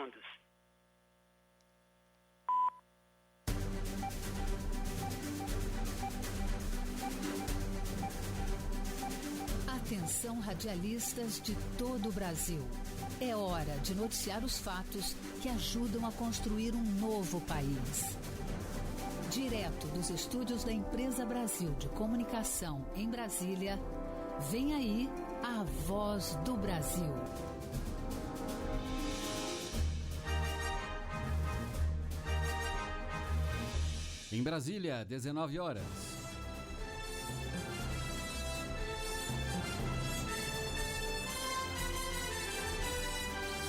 comandos. Atenção, radialistas de todo o Brasil. É hora de noticiar os fatos que ajudam a construir um novo país. Direto dos estúdios da Empresa Brasil de Comunicação em Brasília, vem aí a Voz do Brasil. Em Brasília, 19 horas.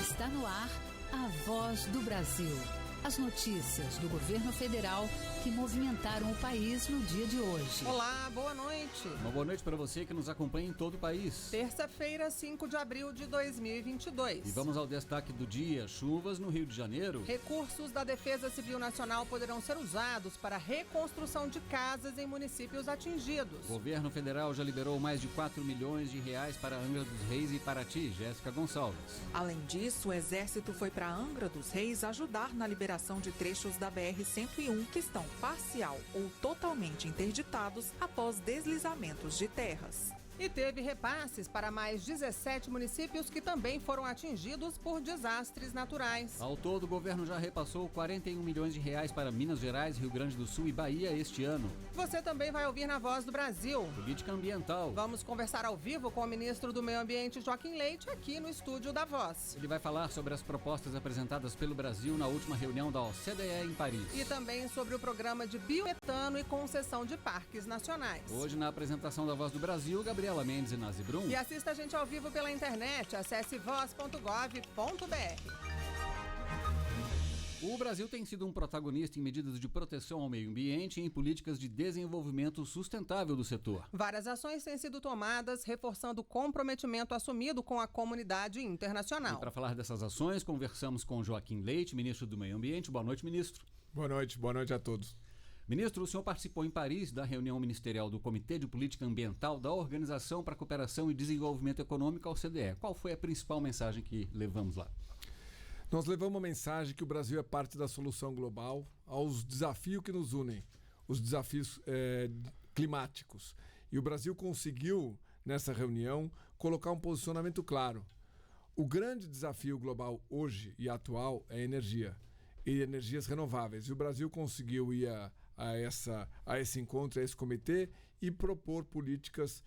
Está no ar a Voz do Brasil. As notícias do governo federal que movimentaram o país no dia de hoje. Olá, boa noite. Uma boa noite para você que nos acompanha em todo o país. Terça-feira, 5 de abril de 2022. E vamos ao destaque do dia: chuvas no Rio de Janeiro. Recursos da Defesa Civil Nacional poderão ser usados para a reconstrução de casas em municípios atingidos. O governo federal já liberou mais de 4 milhões de reais para Angra dos Reis e Paraty. Jéssica Gonçalves. Além disso, o Exército foi para Angra dos Reis ajudar na liberação de trechos da BR-101 que estão parcial ou totalmente interditados após deslizamentos de terras. E teve repasses para mais 17 municípios que também foram atingidos por desastres naturais. Ao todo, o governo já repassou 41 milhões de reais para Minas Gerais, Rio Grande do Sul e Bahia este ano. Você também vai ouvir na Voz do Brasil. Política ambiental. Vamos conversar ao vivo com o ministro do Meio Ambiente, Joaquim Leite, aqui no estúdio da Voz. Ele vai falar sobre as propostas apresentadas pelo Brasil na última reunião da OCDE em Paris. E também sobre o programa de bioetano e concessão de parques nacionais. Hoje, na apresentação da Voz do Brasil, Gabriela Mendes e Nazi Brum. E assista a gente ao vivo pela internet. Acesse voz.gov.br. O Brasil tem sido um protagonista em medidas de proteção ao meio ambiente e em políticas de desenvolvimento sustentável do setor. Várias ações têm sido tomadas, reforçando o comprometimento assumido com a comunidade internacional. E para falar dessas ações, conversamos com Joaquim Leite, ministro do Meio Ambiente. Boa noite, ministro. Boa noite a todos. Ministro, o senhor participou em Paris da reunião ministerial do Comitê de Política Ambiental da Organização para a Cooperação e Desenvolvimento Econômico, a OCDE. Qual foi a principal mensagem que levamos lá? Nós levamos uma mensagem que o Brasil é parte da solução global aos desafios que nos unem, os desafios climáticos. E o Brasil conseguiu, nessa reunião, colocar um posicionamento claro. O grande desafio global hoje e atual é a energia e energias renováveis. E o Brasil conseguiu ir a esse encontro, a esse comitê, e propor políticas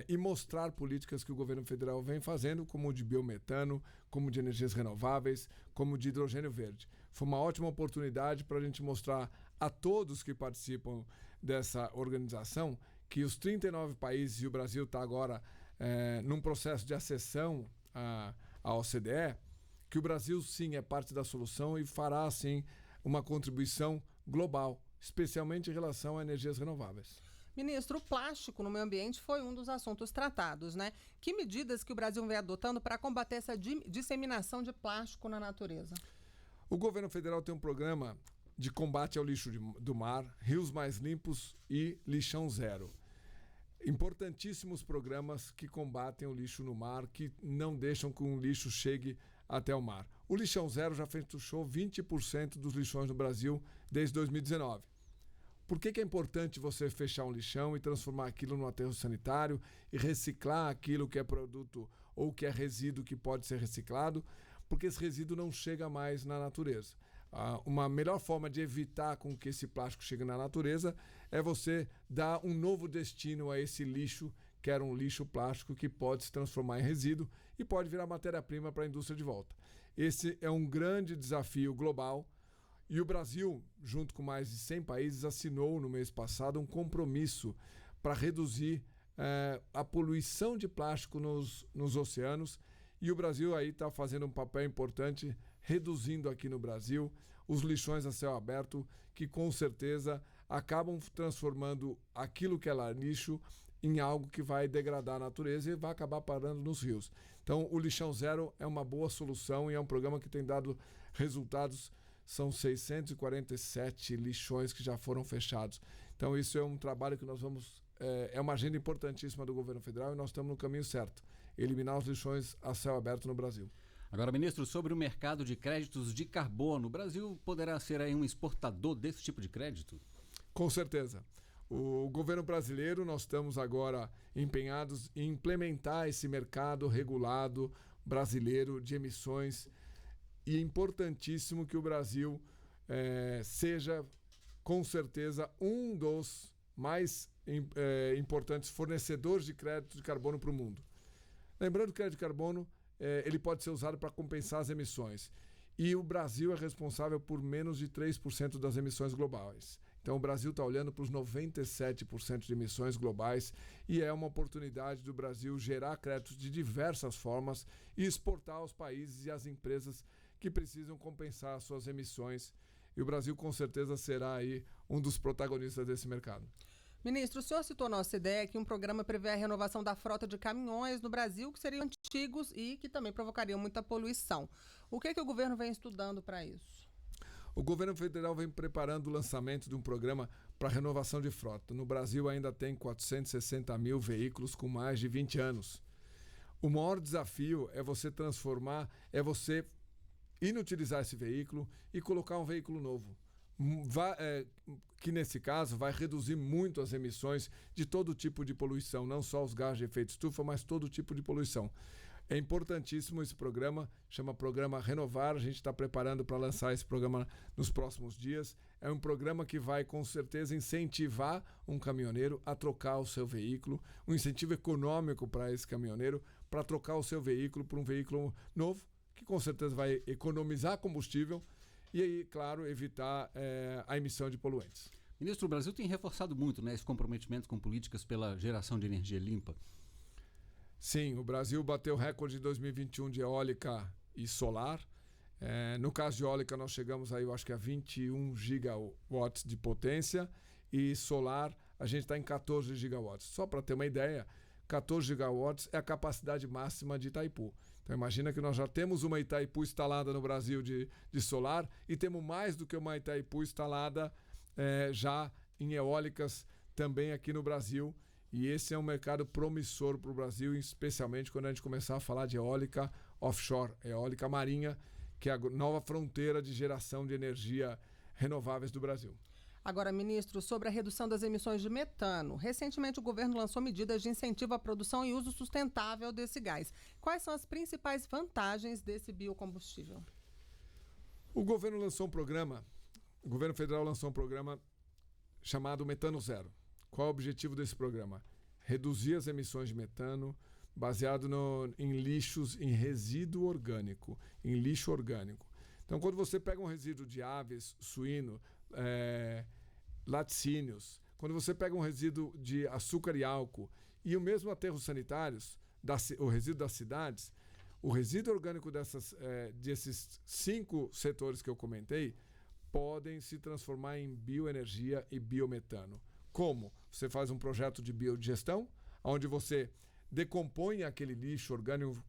e mostrar políticas que o governo federal vem fazendo, como de biometano, como de energias renováveis, como de hidrogênio verde. Foi uma ótima oportunidade para a gente mostrar a todos que participam dessa organização que os 39 países, e o Brasil está agora num processo de acessão à OCDE, que o Brasil sim é parte da solução e fará sim uma contribuição global, especialmente em relação a energias renováveis. Ministro, o plástico no meio ambiente foi um dos assuntos tratados, né? Que medidas que o Brasil vem adotando para combater essa disseminação de plástico na natureza? O governo federal tem um programa de combate ao lixo do mar, Rios Mais Limpos e Lixão Zero. Importantíssimos programas que combatem o lixo no mar, que não deixam que um lixo chegue até o mar. O Lixão Zero já fechou 20% dos lixões no Brasil desde 2019. Por que é importante você fechar um lixão e transformar aquilo num aterro sanitário e reciclar aquilo que é produto ou que é resíduo que pode ser reciclado? Porque esse resíduo não chega mais na natureza. Uma melhor forma de evitar com que esse plástico chegue na natureza é você dar um novo destino a esse lixo, que era um lixo plástico que pode se transformar em resíduo e pode virar matéria-prima para a indústria de volta. Esse é um grande desafio global. E o Brasil, junto com mais de 100 países, assinou no mês passado um compromisso para reduzir a poluição de plástico nos oceanos. E o Brasil aí está fazendo um papel importante, reduzindo aqui no Brasil os lixões a céu aberto, que com certeza acabam transformando aquilo que é lixo em algo que vai degradar a natureza e vai acabar parando nos rios. Então, o Lixão Zero é uma boa solução e é um programa que tem dado resultados. São 647 lixões que já foram fechados. Então, isso é um trabalho que nós vamos... É uma agenda importantíssima do governo federal e nós estamos no caminho certo. Eliminar os lixões a céu aberto no Brasil. Agora, ministro, sobre o mercado de créditos de carbono, o Brasil poderá ser aí um exportador desse tipo de crédito? Com certeza. O governo brasileiro, nós estamos agora empenhados em implementar esse mercado regulado brasileiro de emissões, e é importantíssimo que o Brasil seja, com certeza, um dos mais importantes fornecedores de crédito de carbono para o mundo. Lembrando que o crédito de carbono ele pode ser usado para compensar as emissões. E o Brasil é responsável por menos de 3% das emissões globais. Então, o Brasil está olhando para os 97% de emissões globais e é uma oportunidade do Brasil gerar créditos de diversas formas e exportar aos países e às empresas que precisam compensar as suas emissões. E o Brasil, com certeza, será aí um dos protagonistas desse mercado. Ministro, o senhor citou a nossa ideia que um programa prevê a renovação da frota de caminhões no Brasil que seriam antigos e que também provocariam muita poluição. O que o governo vem estudando para isso? O governo federal vem preparando o lançamento de um programa para renovação de frota. No Brasil ainda tem 460 mil veículos com mais de 20 anos. O maior desafio é você inutilizar esse veículo e colocar um veículo novo. Que nesse caso vai reduzir muito as emissões de todo tipo de poluição, não só os gases de efeito estufa, mas todo tipo de poluição. É importantíssimo esse programa, chama Programa Renovar, a gente está preparando para lançar esse programa nos próximos dias. É um programa que vai com certeza incentivar um caminhoneiro a trocar o seu veículo, um incentivo econômico para esse caminhoneiro para trocar o seu veículo por um veículo novo, que com certeza vai economizar combustível e aí, claro, evitar a emissão de poluentes. Ministro, o Brasil tem reforçado muito, né, esse comprometimento com políticas pela geração de energia limpa. Sim, o Brasil bateu recorde em 2021 de eólica e solar. No caso de eólica, nós chegamos aí, eu acho que a 21 gigawatts de potência, e solar a gente está em 14 gigawatts. Só para ter uma ideia, 14 gigawatts é a capacidade máxima de Itaipu. Então imagina que nós já temos uma Itaipu instalada no Brasil de solar e temos mais do que uma Itaipu instalada já em eólicas também aqui no Brasil. E esse é um mercado promissor para o Brasil, especialmente quando a gente começar a falar de eólica offshore, eólica marinha, que é a nova fronteira de geração de energia renováveis do Brasil. Agora, ministro, sobre a redução das emissões de metano. Recentemente, o governo lançou medidas de incentivo à produção e uso sustentável desse gás. Quais são as principais vantagens desse biocombustível? O governo federal lançou um programa chamado Metano Zero. Qual é o objetivo desse programa? Reduzir as emissões de metano baseado em lixos, em resíduo orgânico, em lixo orgânico. Então, quando você pega um resíduo de aves, suíno, laticínios, quando você pega um resíduo de açúcar e álcool e o mesmo aterros sanitários, o resíduo das cidades, o resíduo orgânico desses 5 setores que eu comentei podem se transformar em bioenergia e biometano. Como? Você faz um projeto de biodigestão, onde você decompõe aquele lixo orgânico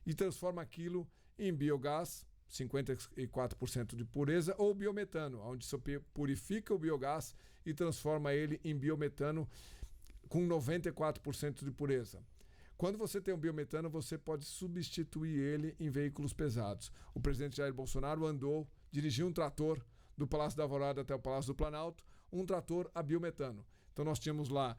e transforma aquilo em biogás, 54% de pureza, ou biometano, onde você purifica o biogás e transforma ele em biometano com 94% de pureza. Quando você tem um biometano, você pode substituir ele em veículos pesados. O presidente Jair Bolsonaro dirigiu um trator do Palácio da Alvorada até o Palácio do Planalto, um trator a biometano. Então nós tínhamos lá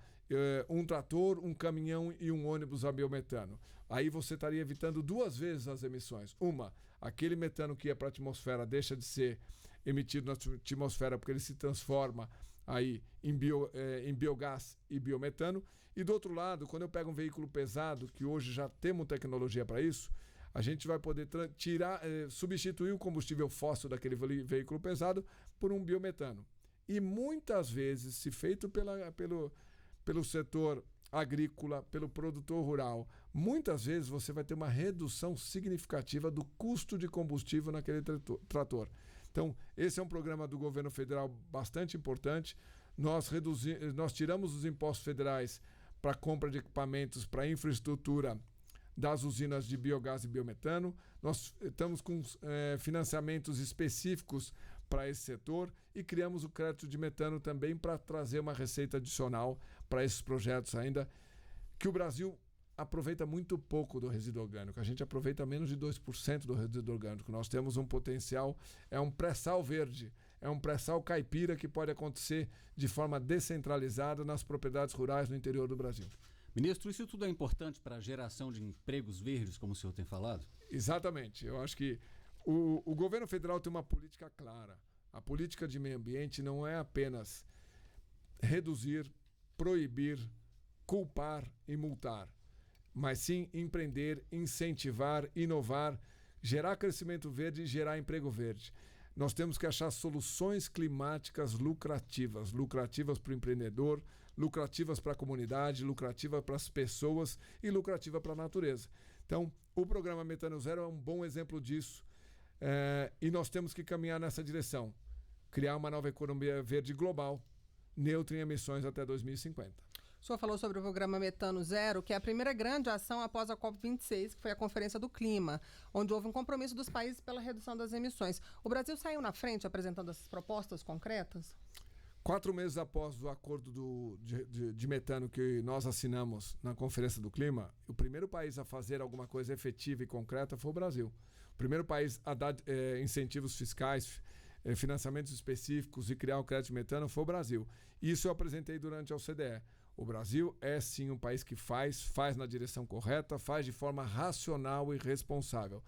um trator, um caminhão e um ônibus a biometano. Aí você estaria evitando 2 vezes as emissões. Uma, aquele metano que ia para a atmosfera deixa de ser emitido na atmosfera porque ele se transforma aí em biogás e biometano. E do outro lado, quando eu pego um veículo pesado, que hoje já temos tecnologia para isso, a gente vai poder substituir o combustível fóssil daquele veículo pesado por um biometano. E muitas vezes, se feito pelo setor agrícola, pelo produtor rural, muitas vezes você vai ter uma redução significativa do custo de combustível naquele trator. Então, esse é um programa do governo federal bastante importante. Nós tiramos os impostos federais para compra de equipamentos para infraestrutura das usinas de biogás e biometano. Nós estamos com financiamentos específicos para esse setor e criamos o crédito de metano também para trazer uma receita adicional para esses projetos ainda, que o Brasil aproveita muito pouco do resíduo orgânico. A gente aproveita menos de 2% do resíduo orgânico. Nós temos um potencial, é um pré-sal verde, é um pré-sal caipira que pode acontecer de forma descentralizada nas propriedades rurais no interior do Brasil. Ministro, isso tudo é importante para a geração de empregos verdes, como o senhor tem falado? Exatamente. Eu acho que o governo federal tem uma política clara. A política de meio ambiente não é apenas reduzir, proibir, culpar e multar, mas sim empreender, incentivar, inovar, gerar crescimento verde e gerar emprego verde. Nós temos que achar soluções climáticas lucrativas para o empreendedor, lucrativas para a comunidade, lucrativas para as pessoas e lucrativa para a natureza. Então, o programa Metano Zero é um bom exemplo disso, e nós temos que caminhar nessa direção, criar uma nova economia verde global, neutra em emissões até 2050. O senhor falou sobre o programa Metano Zero, que é a primeira grande ação após a COP26, que foi a Conferência do Clima, onde houve um compromisso dos países pela redução das emissões. O Brasil saiu na frente apresentando essas propostas concretas? 4 meses após o acordo de metano que nós assinamos na Conferência do Clima, o primeiro país a fazer alguma coisa efetiva e concreta foi o Brasil. O primeiro país a dar incentivos fiscais, financiamentos específicos e criar o crédito de metano foi o Brasil. Isso eu apresentei durante a OCDE. O Brasil é sim um país que faz na direção correta, faz de forma racional e responsável,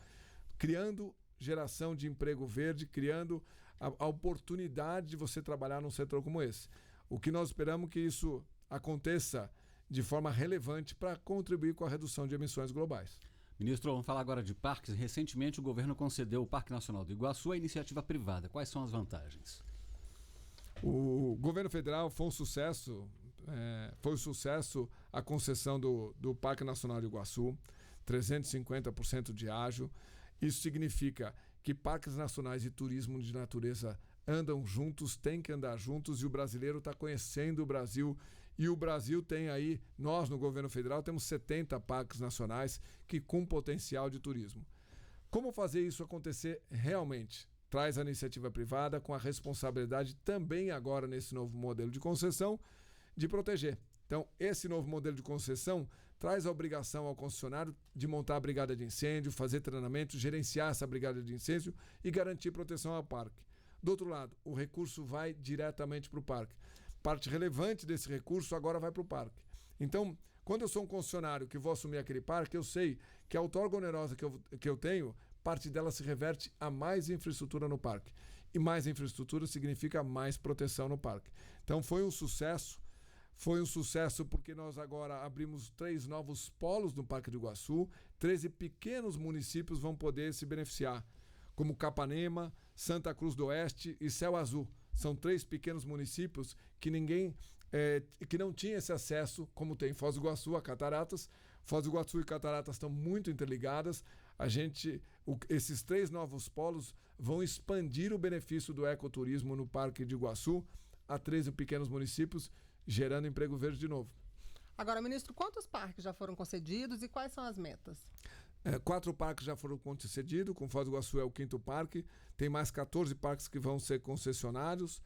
criando geração de emprego verde, criando a oportunidade de você trabalhar num setor como esse. O que nós esperamos que isso aconteça de forma relevante para contribuir com a redução de emissões globais. Ministro, vamos falar agora de parques. Recentemente o governo concedeu o Parque Nacional do Iguaçu à iniciativa privada. Quais são as vantagens? O governo federal foi um sucesso. Foi um sucesso a concessão do Parque Nacional do Iguaçu, 350% de ágio. Isso significa que parques nacionais e turismo de natureza andam juntos, têm que andar juntos, e o brasileiro está conhecendo o Brasil. E o Brasil tem aí, nós no governo federal temos 70 parques nacionais que com potencial de turismo. Como fazer isso acontecer realmente? Traz a iniciativa privada com a responsabilidade também agora nesse novo modelo de concessão de proteger. Então, esse novo modelo de concessão traz a obrigação ao concessionário de montar a brigada de incêndio, fazer treinamento, gerenciar essa brigada de incêndio e garantir proteção ao parque. Do outro lado, o recurso vai diretamente para o parque. Parte relevante desse recurso agora vai para o parque. Então, quando eu sou um concessionário que vou assumir aquele parque, eu sei que a outorga onerosa que eu tenho, parte dela se reverte a mais infraestrutura no parque. E mais infraestrutura significa mais proteção no parque. Então, foi um sucesso. Foi um sucesso porque nós agora abrimos 3 novos polos no Parque do Iguaçu, 13 pequenos municípios vão poder se beneficiar, como Capanema, Santa Cruz do Oeste e Céu Azul. São 3 pequenos municípios que que não tinha esse acesso, como tem Foz do Iguaçu, a Cataratas. Foz do Iguaçu e Cataratas estão muito interligadas. Esses 3 novos polos vão expandir o benefício do ecoturismo no Parque de Iguaçu a 13 pequenos municípios, gerando emprego verde de novo. Agora, ministro, quantos parques já foram concedidos e quais são as metas? 4 parques já foram concedidos, com Foz do Iguaçu é o 5º parque, tem mais 14 parques que vão ser concessionários.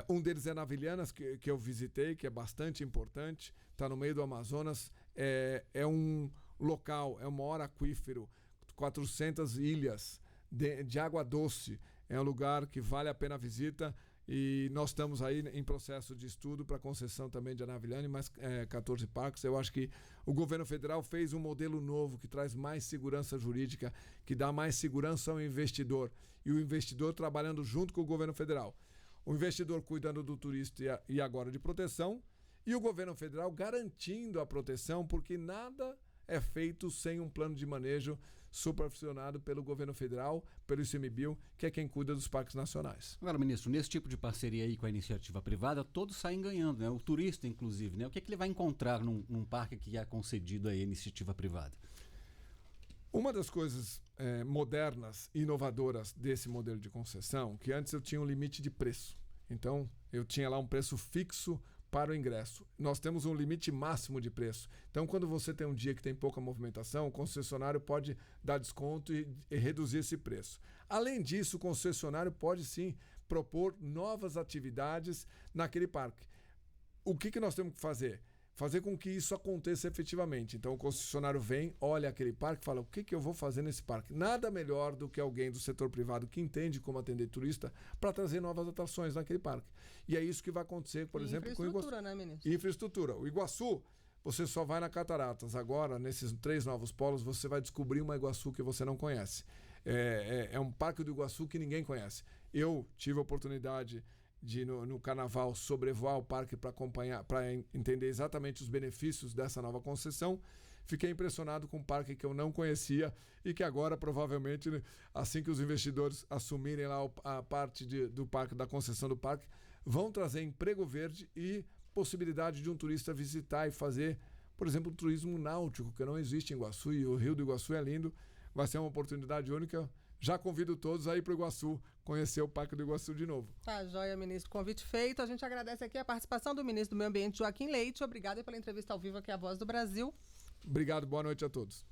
Um deles é Navilhanas, que eu visitei, que é bastante importante, está no meio do Amazonas, é um local, é um maior aquífero, 400 ilhas de água doce, é um lugar que vale a pena a visita. E nós estamos aí em processo de estudo para concessão também de Anavilhane, mais 14 parques. Eu acho que o governo federal fez um modelo novo que traz mais segurança jurídica, que dá mais segurança ao investidor. E o investidor trabalhando junto com o governo federal. O investidor cuidando do turista e agora de proteção, e o governo federal garantindo a proteção, porque nada é feito sem um plano de manejo supervisionado pelo governo federal, pelo ICMBio, que é quem cuida dos parques nacionais. Agora, ministro, nesse tipo de parceria aí com a iniciativa privada, todos saem ganhando, né? O turista, inclusive, né? O que ele vai encontrar num parque que é concedido à iniciativa privada? Uma das coisas modernas e inovadoras desse modelo de concessão, que antes eu tinha um limite de preço. Então, eu tinha lá um preço fixo para o ingresso. Nós temos um limite máximo de preço. Então, quando você tem um dia que tem pouca movimentação, o concessionário pode dar desconto e reduzir esse preço. Além disso, o concessionário pode sim propor novas atividades naquele parque. O que nós temos que fazer? fazer com que isso aconteça efetivamente. Então o concessionário vem, olha aquele parque e fala, o que eu vou fazer nesse parque? Nada melhor do que alguém do setor privado que entende como atender turista para trazer novas atrações naquele parque. E é isso que vai acontecer, por exemplo, com o Iguaçu. Infraestrutura, né, ministro? Infraestrutura. O Iguaçu, você só vai na Cataratas. Agora, nesses 3 novos polos, você vai descobrir uma Iguaçu que você não conhece. É um parque do Iguaçu que ninguém conhece. Eu tive a oportunidade de no carnaval sobrevoar o parque para acompanhar, para entender exatamente os benefícios dessa nova concessão. Fiquei impressionado com um parque que eu não conhecia e que agora provavelmente, assim que os investidores assumirem lá a parte do parque, da concessão do parque, vão trazer emprego verde e possibilidade de um turista visitar e fazer, por exemplo, turismo náutico, que não existe em Iguaçu, e o Rio do Iguaçu é lindo, vai ser uma oportunidade única. Já convido todos a ir para o Iguaçu, conhecer o Parque do Iguaçu de novo. Tá, joia, ministro. Convite feito. A gente agradece aqui a participação do ministro do Meio Ambiente, Joaquim Leite. Obrigada pela entrevista ao vivo aqui, a Voz do Brasil. Obrigado, boa noite a todos.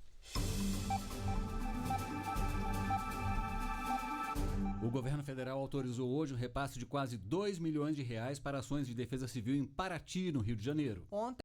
O governo federal autorizou hoje o repasse de quase R$ 2 milhões para ações de defesa civil em Paraty, no Rio de Janeiro. Ontem